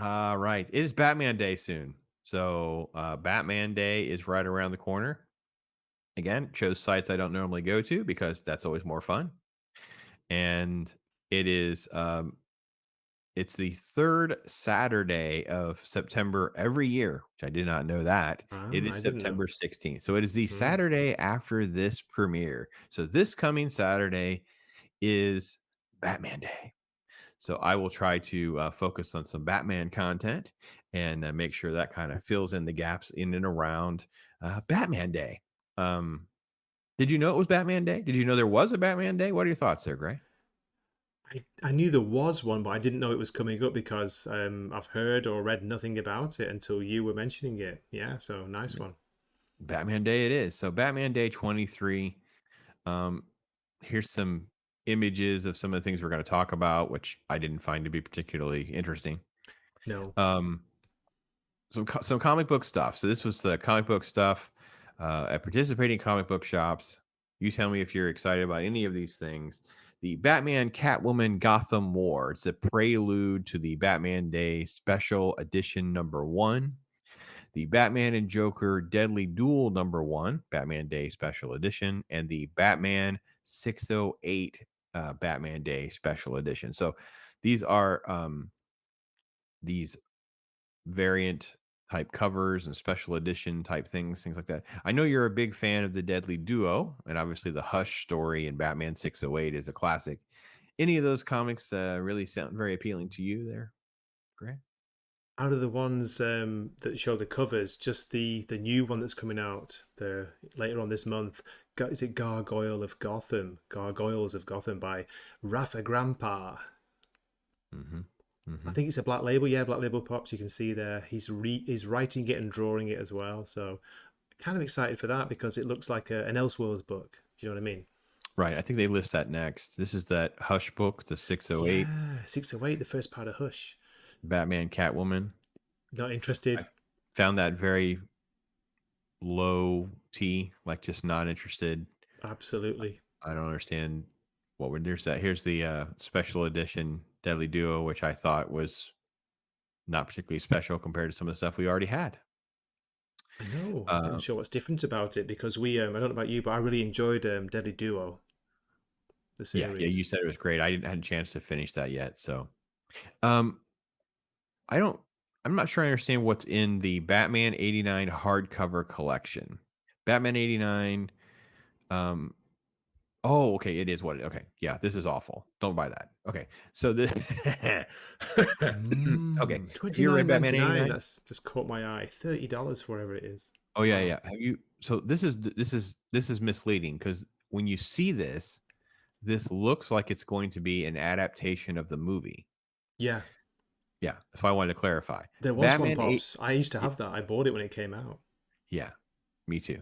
Right. It is Batman Day soon. So, Batman Day is right around the corner. Again, chose sites I don't normally go to because that's always more fun. And it is, it's the third Saturday of September every year, which I did not know that. It is I didn't know. September 16th. So it is the Mm. Saturday after this premiere. So this coming Saturday is Batman Day. So I will try to focus on some Batman content and make sure that kind of fills in the gaps in and around Batman Day. Um, did you know it was Batman Day? Did you know there was a Batman Day? What are your thoughts there, Gray? I knew there was one, but I didn't know it was coming up because I've heard or read nothing about it until you were mentioning it. Yeah, so nice one. Batman Day it is. So Batman Day 23. Um, here's some images of some of the things we're going to talk about, which I didn't find to be particularly interesting. No. Um, some comic book stuff. So this was the comic book stuff at participating comic book shops. You tell me if you're excited about any of these things. The Batman Catwoman Gotham War. It's a prelude to the Batman Day Special Edition number 1. The Batman and Joker Deadly Duel number 1, Batman Day Special Edition, and the Batman 608 Batman Day Special Edition. So these are these variant type covers and special edition type things like that. I know you're a big fan of the Deadly Duo, and obviously the Hush story in Batman 608 is a classic. Any of those comics really sound very appealing to you there, Grant? Out of the ones that show the covers, just the new one that's coming out the later on this month. Is it Gargoyle of Gotham? Gargoyles of Gotham by Rafa Grandpa. Mm-hmm. I Mm-hmm. think it's a Black Label. Yeah, Black Label Pops. You can see there. He's writing it and drawing it as well. So kind of excited for that because it looks like an Elseworlds book. Do you know what I mean? Right. I think they list that next. This is that Hush book, the 608, Yeah, 608, the first part of Hush. Batman Catwoman. Not I interested. found that very low T, like just not interested. Absolutely. I don't understand what would there's that. Here's the special edition Deadly Duo, which I thought was not particularly special compared to some of the stuff we already had. I know. I'm Uh, sure what's different about it because I don't know about you, but I really enjoyed Deadly Duo, the yeah, you series. said it was great. I didn't had a chance to finish that yet, so um, I don't. I'm not sure I understand what's in the Batman '89 hardcover collection. Batman '89. Um, oh, okay, it is what it. Okay, yeah, this is awful. Don't buy that. Okay, so this. Okay, have Twenty you ever read nine Batman ninety nine. '89? That's just caught my eye. $30 for whatever it is. Oh yeah, Wow. yeah. Have you? So this is misleading because when you see this, this looks like it's going to be an adaptation of the movie. Yeah, Yeah, that's why I wanted to clarify. there was one Batman eight. pops. I used to y- have that. I bought it when it came out Yeah, me too.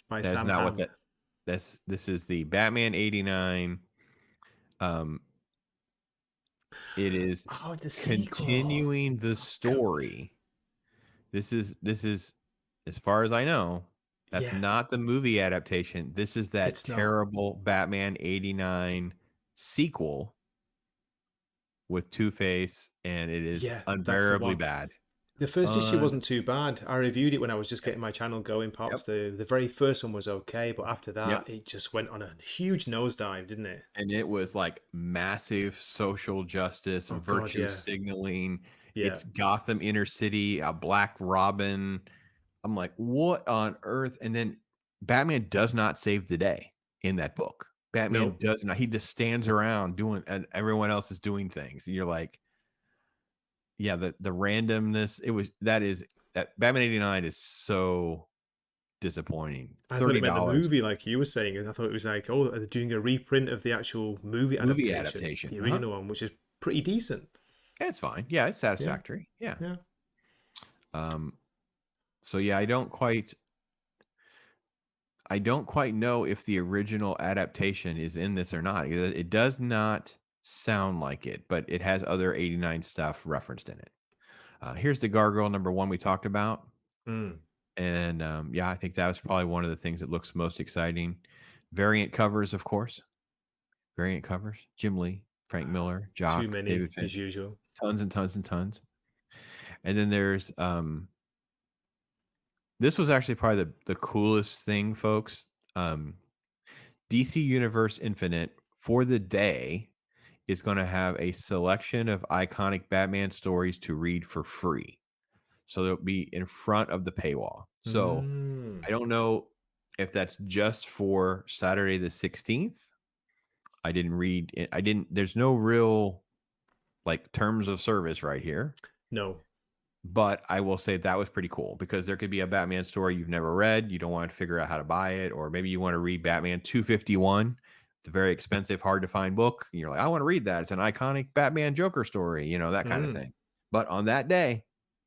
by That is Sam not what Ham. that. This is the Batman '89. Um, it is Oh, the sequel. continuing the Oh God. story. This is as far as I know, that's Yeah, not the movie adaptation. This is that it's not. terrible Batman '89 sequel with Two-Face, and it is Yeah, that's the unbearably one. bad. The first issue Un wasn't too bad. I reviewed it when I was just getting my channel going, Yep, pops. The very first one was okay, but after yep, that, it just went on a huge nosedive, didn't it? and it was, like, massive social justice, Oh God, virtue yeah, signaling. yeah. It's Gotham Inner City, a Black Robin. I'm like, "What on earth?" And then Batman does not save the day in that book. Batman Nope. does not. He just stands around doing and everyone else is doing things. And you're like, yeah, the randomness, it was that is that Batman '89 is so disappointing. I thought it meant the $30 movie, like you were saying, and I thought it was like, oh, they're doing a reprint of the actual movie movie adaptation, adaptation. the Uh-huh. original one, which is pretty decent. Yeah, it's fine. Yeah, it's Yeah, satisfactory. Yeah. yeah. Um, so yeah, I don't quite know if the original adaptation is in this or not. It does not sound like it, but it has other '89 stuff referenced in it. Here's the Gargoyle number 1 we talked about, Mm. and yeah, I think that was probably one of the things that looks most exciting. Variant covers, of course. Variant covers. Jim Lee, Frank Miller, Too Jock, many David as Finch, usual. tons and tons and tons. And then there's this was actually probably the coolest thing, folks. Um, DC Universe Infinite for the day is going to have a selection of iconic Batman stories to read for free. So they'll be in front of the paywall. So Mm. I don't know if that's just for Saturday the 16th. I didn't read it. I didn't, there's no real like terms of service right here. No. But I will say that was pretty cool because there could be a Batman story you've never read. You don't want to figure out how to buy it, or maybe you want to read Batman 251. It's a very expensive, hard to find book. And you're like, I want to read that. It's an iconic Batman Joker story, that kind of Mm. thing. But on that day,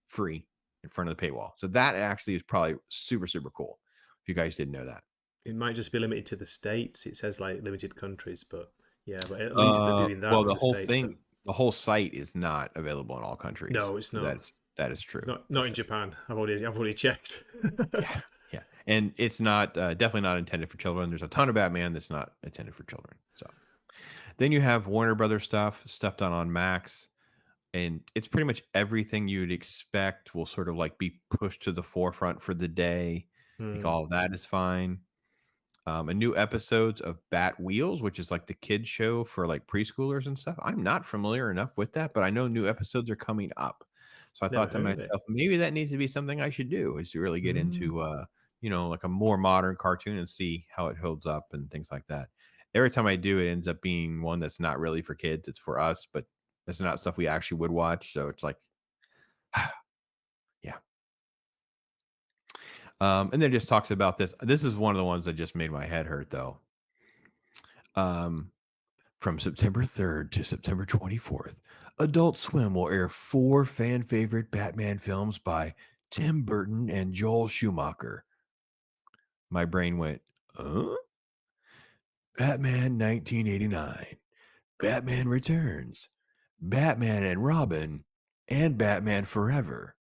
free in front of the paywall. So that actually is probably super, super cool. If you guys didn't know that. It might just be limited to the States. It says like limited countries, but yeah, but at least they're doing that Well, in the States then. the whole site is not available in all countries. No, it's So not. that is true It's not for in sure. Japan. I've already checked. Yeah, yeah, and it's not definitely not intended for children. There's a ton of Batman that's not intended for children. So then you have Warner Brothers stuff done on Max, and it's pretty much everything you'd expect will sort of like be pushed to the forefront for the day. I think Hmm. all of that is fine. A new episodes of Bat Wheels, which is like the kids show for like preschoolers and stuff. I'm not familiar enough with that, but I know new episodes are coming up. So I Never thought to heard of it. myself, maybe that needs to be something I should do is to really get Mm. into like a more modern cartoon and see how it holds up and things like that. Every time I do, it ends up being one that's not really for kids. It's for us, but it's not stuff we actually would watch. So it's like, yeah. And then it just talks about this. This is one of the ones that just made my head hurt though. Um, From September 3rd to September 24th, Adult Swim will air 4 fan favorite Batman films by Tim Burton and Joel Schumacher. My brain went, huh? Batman 1989, Batman Returns, Batman and Robin, and Batman Forever.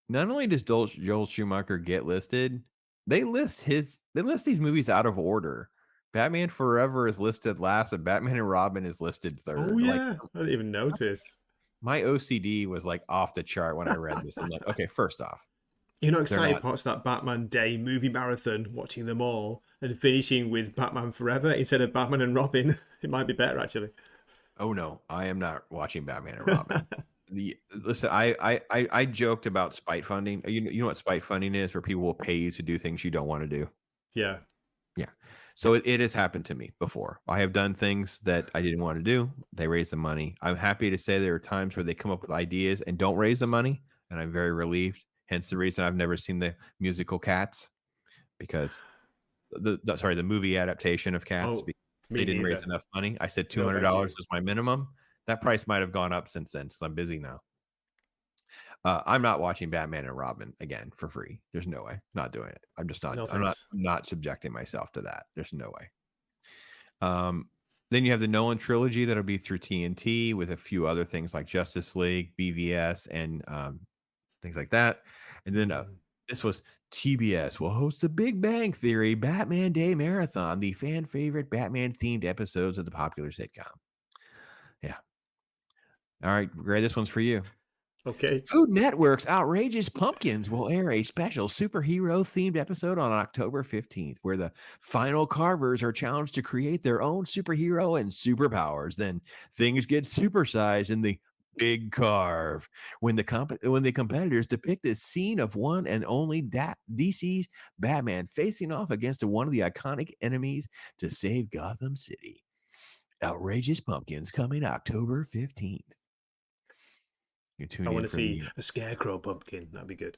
Not only does Joel Schumacher get listed, they list these movies out of order. Batman Forever is listed last, and Batman and Robin is listed Oh third. Like, yeah, I didn't even notice. my OCD was like off the chart when I read this. I'm like, okay, first off, You're not they're excited not. to watch that Batman Day movie marathon, watching them all and finishing with Batman Forever instead of Batman and Robin. It might be better actually. Oh no, I am not watching Batman and Robin. Listen, I joked about spite funding. You know what spite funding is, where people will pay you to do things you don't want to do. Yeah. Yeah. So it has happened to me before. I have done things that I didn't want to do. They raise the money. I'm happy to say there are times where they come up with ideas and don't raise the money, and I'm very relieved. Hence the reason I've never seen the musical Cats because the movie adaptation of Cats Oh, because they me didn't raise neither. enough money. I said No, thank $200 you. was my minimum. That price might have gone up since then, so I'm busy now. I'm not watching Batman and Robin again for free. There's no way. Not doing it. I'm just not. No I'm not. thanks. I'm not subjecting myself to that. There's no way. Um, then you have the Nolan trilogy that'll be through TNT with a few other things like Justice League, BVS, and things like that. And then Mm. this was TBS will host the Big Bang Theory Batman Day Marathon, the fan favorite Batman themed episodes of the popular sitcom. Yeah. All right, Gray, this one's for you. Okay. Food Network's Outrageous Pumpkins will air a special superhero themed episode on October 15th, where the final carvers are challenged to create their own superhero and superpowers. Then things get supersized in the Big Carve when when the competitors depict the scene of one and only DC's Batman facing off against one of the iconic enemies to save Gotham City. Outrageous Pumpkins coming October 15th. You I tune want in to for see the a scarecrow pumpkin. That'd be good.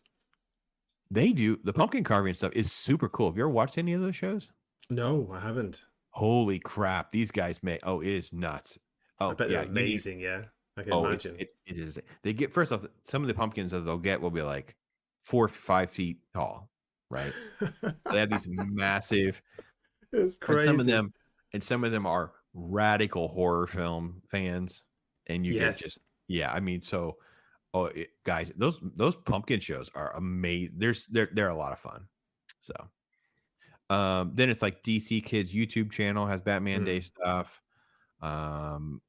They do. The pumpkin carving stuff is super cool. Have you ever watched any of those shows? No, I haven't. Holy crap. These guys make it is nuts. I Oh, bet they're yeah. You need amazing. Yeah, I can oh, imagine. it is. They get first off, some of the pumpkins that they'll get will be like 4, 5 feet tall, right? They have these massive It's and crazy. some of them are radical horror film fans. And you get Yes. just yeah, I mean, so guys, those pumpkin shows are amazing. They're a lot of fun. So then it's like DC Kids YouTube channel has Batman Day Mm. stuff. Um,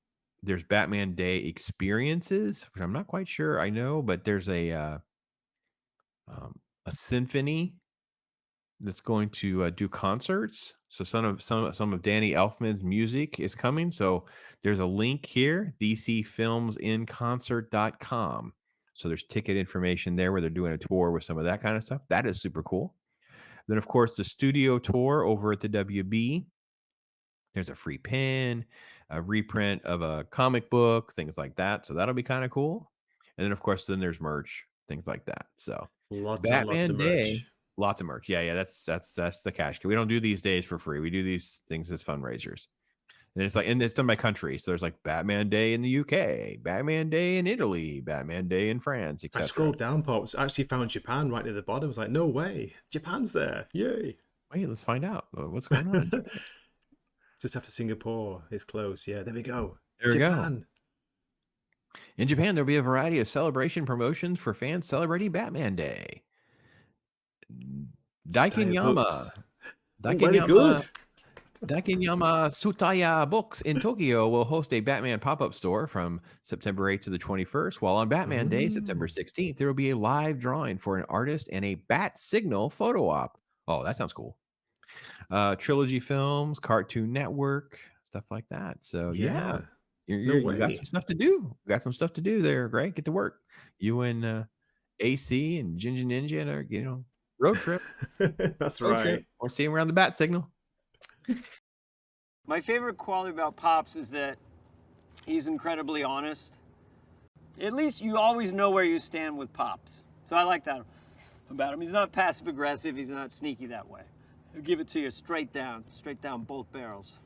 There's Batman Day experiences, which I'm not quite sure I know, but there's a symphony that's going to do concerts. So some of Danny Elfman's music is coming. So there's a link here, dcfilmsinconcert.com. So there's ticket information there where they're doing a tour with some of that kind of stuff. That is super cool. Then of course the studio tour over at the WB. There's a free pin, a reprint of a comic book, things like that. So that'll be kind of cool. And then of course then there's merch, things like that. So Lots and lots Batman of Day, merch. lots of merch. Yeah, yeah, that's the cash. We don't do these days for free. We do these things as fundraisers. And it's like, and it's done by country. So there's like Batman Day in the UK, Batman Day in Italy, Batman Day in France, I etc. scrolled down, Pops. I actually found Japan right near the bottom. I was like, no way, Japan's there! Yay! Wait, let's find out what's going on in Japan. Just after Singapore is close. Yeah, there we go. There we go. Japan. In Japan, there'll be a variety of celebration promotions for fans celebrating Batman Day. Style Daikinyama, books. Oh, very Daikinyama, good. Daikinyama Tsutaya Books in Tokyo will host a Batman pop-up store from September 8th to the 21st, while on Batman Day, September Mm, 16th, there will be a live drawing for an artist and a Bat Signal photo op. Oh, that sounds cool. Trilogy Films, Cartoon Network, stuff like that. So yeah, yeah. No you got some way. stuff to do. You got some stuff to do there, Greg. Get to work. You and AC and Ginger Ninja and road trip, That's right. or see him around the Bat Signal. My favorite quality about Pops is that he's incredibly honest. At least you always know where you stand with Pops. So I like that about him. He's not passive aggressive, he's not sneaky that way. He'll give it to you straight down both barrels.